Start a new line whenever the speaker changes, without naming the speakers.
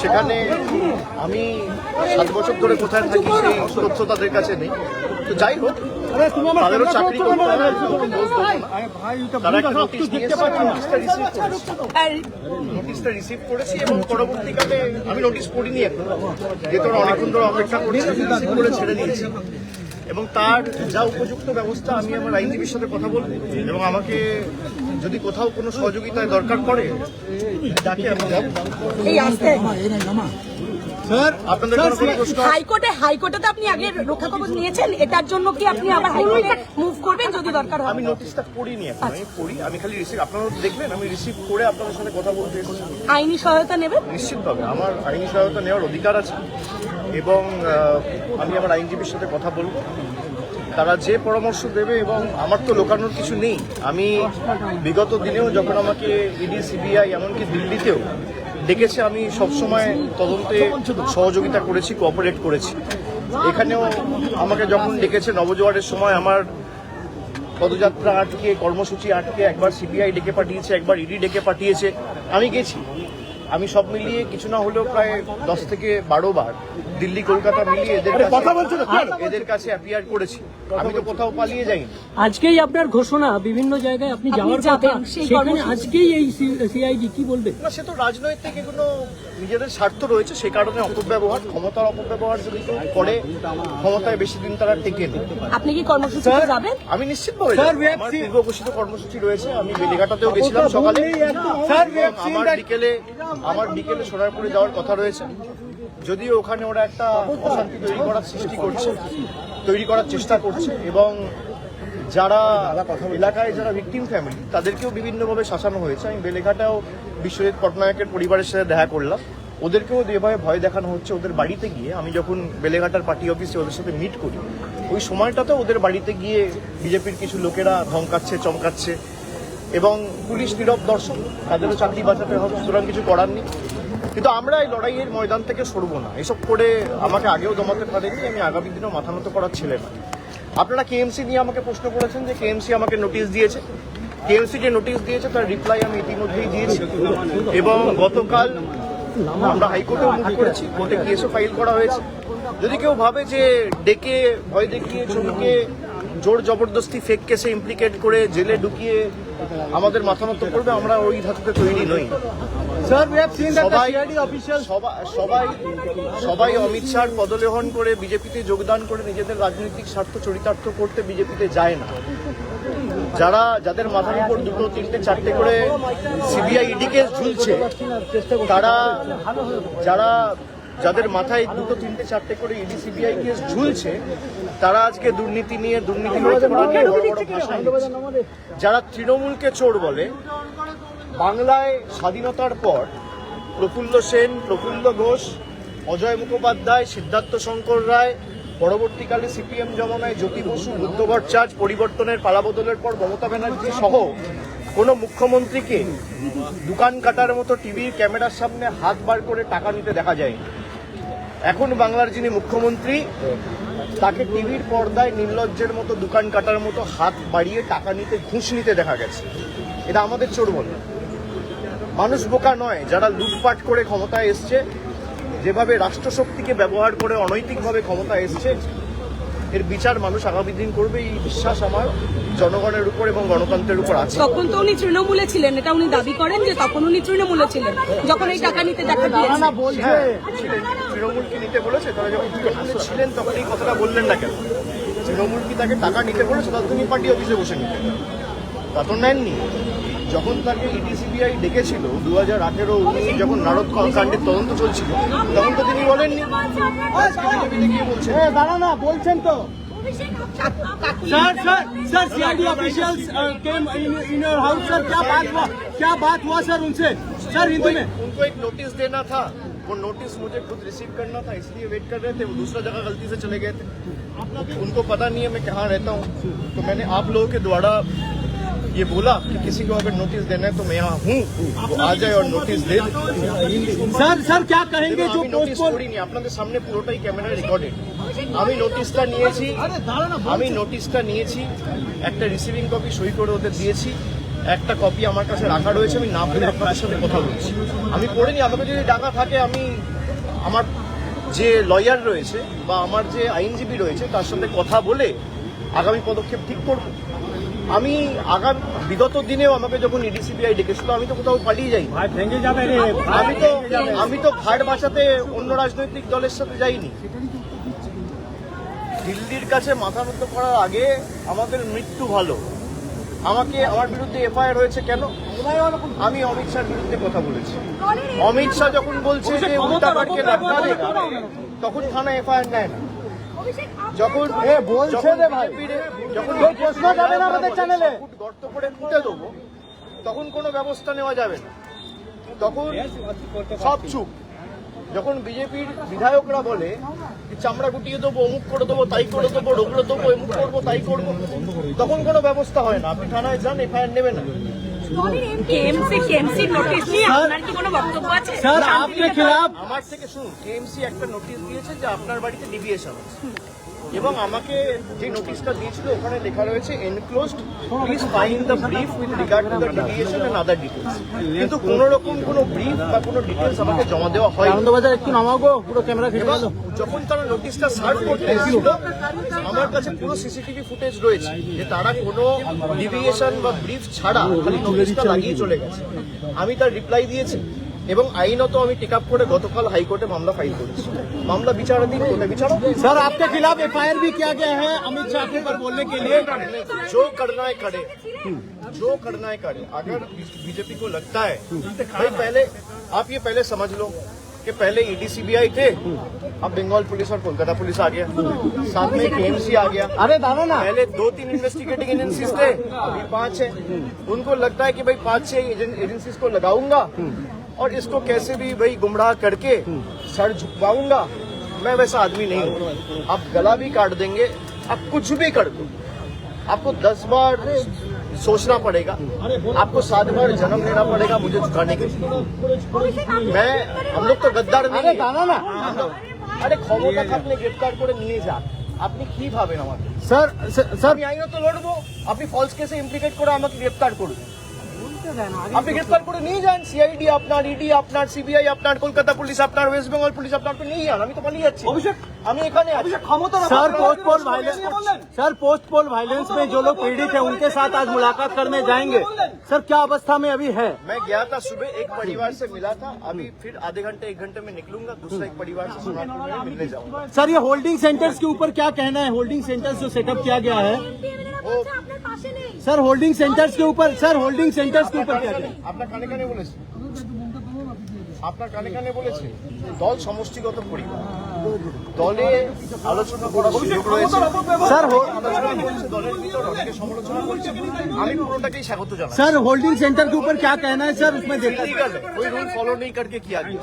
সেখানে আমি 7 বছর ধরে কোথায় থাকি সেই তথ্য তাদের কাছে নেই। তো যাই হোক, তাদেরও চাকরি করতে হবে, তারা একটা নোটিশ দিয়েছে, নোটিশটা রিসিভ করেছি এবং পরবর্তীকালে আমি নোটিশ পড়িনি এখন, যেহেতু অনেকক্ষণ ধরে অপেক্ষা করেছি, রিসিভ করে ছেড়ে দিয়েছি এবং তার যা উপযুক্ত ব্যবস্থা আমি আমার আইনজীবীর সাথে কথা বলবো এবং আমাকে যদি কোথাও কোনো সহযোগিতায় দরকার পড়ে তাকে আমি যাব।
হাইকোর্টে তো আপনি আগে রক্ষা কবচ নিয়েছেন, এটার জন্য কি আপনি আবার হাইকোর্টে মুভ করবেন যদি দরকার হয়?
আমি নোটিশটা পড়িনি এখন, আমি পড়ি, আমি খালি রিসিভ, আপনারা দেখবেন আমি রিসিভ করে আপনাদের সাথে কথা বলতে।
আইনি সহায়তা নেবেন?
নিশ্চিতভাবে আমার আইনি সহায়তা নেওয়ার অধিকার আছে এবং আমি আমার আইনজীবীর সাথে কথা বলবো, তারা যে পরামর্শ দেবে। এবং আমার তো লোকানোর কিছু নেই। আমি বিগত দিনেও যখন আমাকে ইডি, সিবিআই, এমনকি দিল্লিতেও ডেকেছে, আমি সবসময় তদন্তে সহযোগিতা করেছি, কোঅপারেট করেছি। এখানেও আমাকে যখন ডেকেছে নবজোয়ারের সময়, আমার পদযাত্রা আটকে, কর্মসূচি আটকে, একবার সিবিআই ডেকে পাঠিয়েছে, একবার ইডি ডেকে পাঠিয়েছে, আমি গেছি। আমি সব মিলিয়ে কিছু না হলেও প্রায় 10 থেকে 12 বার দিল্লি, কলকাতা মিলিয়ে এদের কাছে অ্যাপিয়ার করেছি। আমি তো কোথাও পালিয়ে যাইনি।
আজকেই আপনার ঘোষণা বিভিন্ন জায়গায় আপনি যাওয়ার কথা, সেখানে আজকেই এই সিআইডি কি বলবে?
না, সে তো রাজনৈতিক এগুলো নিজেদের স্বার্থ রয়েছে, সে কারণে অপব্যবহার, ক্ষমতার অপব্যবহার যদি কেউ করে, ক্ষমতায় বেশি দিন তারা টেকে নেই।
আপনি কি কর্মসূচিতে যাবেন?
আমি নিশ্চিতভাবে আমার পূর্ব ঘোষিত কর্মসূচি রয়েছে। আমি বেলেঘাটাতেও গেছিলাম সকালে, আমার বিকেলে সোনারপুরে যাওয়ার কথা রয়েছে। যদিও ওখানে ওরা একটা অশান্তি তৈরি করার চেষ্টা করছে এবং যারা এলাকায় যারা ভিকটিম ফ্যামিলি, তাদেরকেও বিভিন্নভাবে শাসানো হয়েছে। আমি বেলেঘাটাও বিশ্বজিৎ পটনায়কের পরিবারের সাথে দেখা করলাম, ওদেরকেও যেভাবে ভয় দেখানো হচ্ছে। ওদের বাড়িতে গিয়ে আমি যখন বেলেঘাটার পার্টি অফিসে ওদের সাথে মিট করি, ওই সময়টাতেও ওদের বাড়িতে গিয়ে বিজেপির কিছু লোকেরা ধমকাচ্ছে, চমকাচ্ছে এবং পুলিশ নীরব দর্শক, তাদেরও চাকরি বাঁচাতে হবে, সুতরাং কিছু করার নেই। কিন্তু আমরা এই লড়াইয়ের ময়দান থেকে সরবো না। এসব করে আমাকে আগেও দমাতে পারেনি, আমি আগামী দিনেও মাথা নত করার ছেলে না। আপনারা কেএমসি নিয়ে আমাকে প্রশ্ন করেছেন যে কেএমসি আমাকে নোটিশ দিয়েছে। কেএমসি যে নোটিশ দিয়েছে তার রিপ্লাই আমি ইতিমধ্যেই দিয়েছি এবং গতকাল আমরা হাইকোর্টেও মুভ করেছি, কোর্টে কেসও ফাইল করা হয়েছে। যদি কেউ ভাবে যে ডেকে, ভয় দেখিয়ে, চমকে, জোর জবরদস্তি ফেক কেসে ইমপ্লিকেট করে জেলে ঢুকিয়ে আমাদের মাথা নত করবে, আমরা ওই ধাতুতে তৈরি নই। সবাই অমিত শাহর পদলেহন করে বিজেপিতে যোগদান করে নিজেদের রাজনৈতিক স্বার্থ চরিতার্থ করতে বিজেপিতে যায় না। যাদের মাথার উপর 2, 3, 4টে করে সিবিআই, ইডি কেস ঝুলছে, যাদের মাথায় 2, 3, 4টে করে ইডি, সিবিআই কেস ঝুলছে, তারা আজকে দুর্নীতি নিয়ে যারা তৃণমূলকে চোর বলে। বাংলায় স্বাধীনতার পর প্রফুল্ল সেন, প্রফুল্ল ঘোষ, অজয় মুখোপাধ্যায়, সিদ্ধার্থ শঙ্কর রায়, পরবর্তীকালে সিপিএম জমানায় জ্যোতি বসু, বুদ্ধ ভট্টাচার্য, পরিবর্তনের পালাবদলের পর মমতা ব্যানার্জি সহ কোনো মুখ্যমন্ত্রীকে দোকান কাটার মতো টিভির ক্যামেরার সামনে হাত বার করে টাকা নিতে দেখা যায়। এখন বাংলার যিনি মুখ্যমন্ত্রী, তাকে টিভির পর্দায় নির্লজ্জের মতো, দোকান কাটার মতো হাত বাড়িয়ে টাকা নিতে, ঘুষ নিতে দেখা গেছে। এটা আমাদের চোর বলে। মানুষ বোকা নয়, যারা লুটপাট করে ক্ষমতায় এসছে, যেভাবে রাষ্ট্রশক্তিকে ব্যবহার করে অনৈতিকভাবে ক্ষমতায় এসছে, এর বিচার মানুষ আগামী দিন করবে, এই বিশ্বাস আমার জনগণের উপর এবং গণতন্ত্রের উপর আছে।
তখন তো উনি তৃণমূলে ছিলেন, এটা উনি দাবি করেন যে তখন উনি তৃণমূলে ছিলেন যখন এই টাকা নিতে দেখা গিয়েছে।
তৃণমূল কি নিতে বলেছে? তারা যখন তৃণমূলে ছিলেন তখন এই কথাটা বললেন না কেন? তৃণমূল কি তাকে টাকা নিতে বলেছে? তখন তিনি পার্টি অফিসে বসে নিতেন, তা তো নেননি। যখন তাকে ইডি, সিবিআই ডেকেছিল 2018-19 যখন নারদ কাণ্ডের তদন্ত চলছিল, তখন তো তিনি বলেননি।
বলছেন তো sir CID officials came in your house sir, क्या बात हुआ सर उनसे? सर हिंदी में
उनको एक नोटिस देना था, वो नोटिस मुझे खुद रिसीव करना था, इसलिए वेट कर रहे थे। वो दूसरा जगह गलती से चले गए थे, उनको पता नहीं है मैं कहाँ रहता हूँ। तो मैंने आप लोगों के द्वारा ये बोला कि किसी को अगर नोटिस देना है तो मैं यहाँ हूँ, वो आ जाए और नोटिस दे दे।
सर क्या कहेंगे जो
নোটিস করিনি, আপনাদের সামনে পুরোটাই ক্যামেরায় রেকর্ডেড। আমি নোটিশটা নিয়েছি, একটা রিসিভিং কপি সই করে ওদের দিয়েছি একটা কপি আমার কাছে রাখা রয়েছে, আমি না পড়ে আপনাদের সাথে কথা বলছি। আমি পড়িনি, আমাকে যদি ডাকা থাকে আমি আমার যে লয়ার রয়েছে বা আমার যে আইনজীবী রয়েছে তার সাথে কথা বলে আগামী পদক্ষেপ ঠিক করব। আমি বিগত দিনেও আমাকে যখন ইডিসিবিআই ডেকেছিল আমি তো কোথাও পালিয়ে যাই, আমি তো ঘাট বাঁচাতে অন্য রাজনৈতিক দলের সাথে যাইনি। দিল্লির কাছে মাথা নত করার আগে আমাদের মৃত্যু ভালো। আমার বিরুদ্ধে এফআইআর হয়েছে কেন? আমি অমিত শাহর বিরুদ্ধে কথা বলেছি। অমিত শাহ যখন বলছে যে উল্টাপাটকে লটকা দেগা, তখন থানা এফআইআর নেয় না। যখন বলছে যখন গর্ত করে ফুটে দেবো তখন কোনো ব্যবস্থা নেওয়া যাবে না, তখন সব চুপ। যখন বিজেপির বিধায়করা বলে চামড়া গুটিয়ে দেবো, অমুক করে দেবো, তাই করে দেবো, রোগড়ে দেবো, এমুক করবো, তাই করবো, তখন কোনো ব্যবস্থা হয় না। আপনি থানায় যান, এফআইআর নেবে না। আমার থেকে শুনুন, কেএমসি একটা নোটিশ দিয়েছে যে আপনার বাড়িতে ডিভিয়েশন আছে, এবং আমাকে যে নোটিশটা দিয়েছিল ওখানে লেখা রয়েছে enclosed, please find the brief with regard to the deviation and other details. কিন্তু কোন রকম কোনো ব্রিফ বা কোনো ডিটেলস আমাকে জমা দেওয়া হয়। আনন্দবাজার একটু নামাবো, পুরো ক্যামেরা ঘিরে গেল। যখন তারা নোটিশটা সার্ভ করতে এসেছিল আমার কাছে পুরো সিসিটিভি ফুটেজ রয়েছে যে তারা কোনো ডিভিয়েশন বা ব্রিফ ছাড়া খালি নোটিশটা লাগিয়ে চলে গেছে। আমি তার রিপ্লাই দিয়েছি এবং আইনত আমি টেক আপ করে গতকাল হাইকোর্টে মামলা ফাইল করেছি। মামলা বিচারাধীন, কোর্টে বিচারক।
सर आपके खिलाफ एफआईआर भी किया गया है अमित शाह के ऊपर बोलने के लिए।
जो करना है करे, जो करना है करे। अगर बीजेपी को लगता है भाई, पहले आप ये पहले समझ लो कि पहले ईडीसीबीआई थे, अब बंगाल पुलिस और कोलकाता पुलिस आ गया, साथ में केएमसी आ गया।
अरे दादा ना,
पहले 2-3 इन्वेस्टिगेटिंग एजेंसीज थे, अभी 5 है। उनको लगता है कि भाई 5-6 एजेंसीज को लगाऊंगा और इसको कैसे भी भाई गुमराह करके सर झुकवाऊंगा। मैं वैसा आदमी नहीं हूँ। आप गला भी काट देंगे, आप कुछ भी कर दो, आपको 10 बार सोचना पड़ेगा, आपको 7 बार जन्म लेना पड़ेगा मुझे झुकाने के लिए। हम लोग तो गद्दार नहीं है। अरे ক্ষমতা থাকলে গ্রেফতার করে নিয়ে যান, আপনি কি ভাবেন আমাকে?
सर
আমি আইনত তো লড়বো, আপনি ফলস কেসে ইমপ্লিকেট করে আমাকে গ্রেফতার করুন, আপনি গ্রেফতার করে নিয়ে যান। সিআইডি আপনার, ইডি আপনার, সিবিআই আপনার, কলকাতা পুলিশ আপনার, ওয়েস্ট বেঙ্গল পুলিশ আপনার, নিয়ে যান। আমি তো পালিয়ে যাচ্ছি, আমি এখানে ক্ষমতা।
सर पोस्ट पोल वायलेंस में जो लोग पीड़ित है उनके साथ आज मुलाकात करने जाएंगे। सर क्या अवस्था में अभी है?
मैं गया था सुबह, एक परिवार से मिला था, अभी फिर आधे घंटे 1 घंटे में निकलूंगा, दूसरा एक परिवार से मिलने जाऊंगा।
सर ये होल्डिंग सेंटर्स के ऊपर क्या कहना है? होल्डिंग सेंटर्स जो सेटअप किया गया है, सर होल्डिंग सेंटर्स के ऊपर क्या कहना है?
আপনার কানে কানে বলেছে, আপনার কানে কানে বলেছে দল সমষ্টিগত পরিবার, দলে আলোচনা করার সুযোগ রয়েছে।
सर
আলোচনা করছে, দলের ভিতর অনেকে সমালোচনা করছে, আমি পুরোটাকেই স্বাগত জানাই।
सर होल्डिंग सेंटर के ऊपर क्या कहना है? सर उसमें देखा
कोई रूल फॉलो नहीं करके किया गया।